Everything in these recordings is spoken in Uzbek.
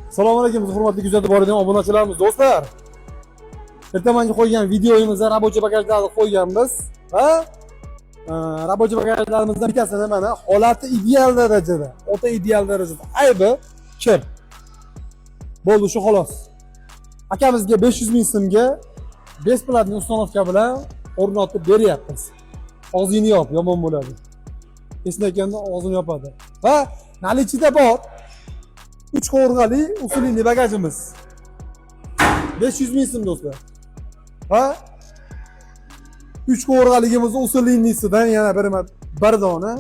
Assalomu alaykum, hurmatli kuzatib boradigan obunachilarimiz, do'stlar. Ertamangi qo'ygan videoyimizda rabochiy bagajlarni qo'yganmiz va rabochiy bagajlarimizdan bittasini mana holati ideal darajada, o'ta ideal darajada. Aybi kir. Bo'ldi shu xolos. Akamizga 500 ming so'mga besplatni ustanovka bilan o'rnatib beryapmiz. Og'zingni yop, yomon bo'ladi. Esnaganda og'zini yopadi. Va nalichida bor 3 qovurg'ali usulli bagajimiz. 500 ming so'm do'stlar. Va 3 qovurg'aligimiz usullisidan yana bir dona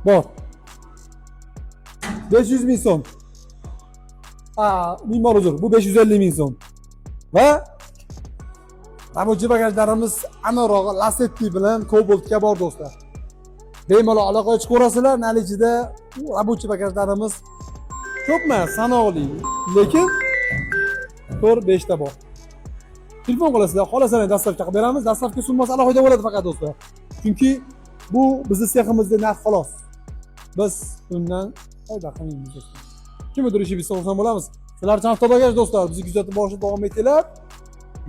bor. 500 ming so'm. Ming uzr, bu 550 ming so'm. Va rabochiy bagajlarimiz anorog'i Lasetti bilan Cobaltga bor do'stlar. Bemalol aloqa chiqarasizlar, nalichida rabochiy bagajlarimiz ko'p emas, sanoqli, lekin 4-5 ta bor. Telefon qilasizlar, xohlasangiz dastavka qilib beramiz. Dastavka summasi alohida bo'ladi faqat do'stlar. Chunki bu bizning seximizda narx xolos. Biz undan foyda qilmaymiz do'stlar. Kimdir ishi bitsa xursand bo'lamiz. Sizlar uchun avtobagaj do'stlar, bizni kuzatib borishda davom etinglar.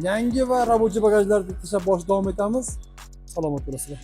Yangi va rabochiy bagajlarni tashlab borishda davom etamiz. Salomat bo'lasizlar.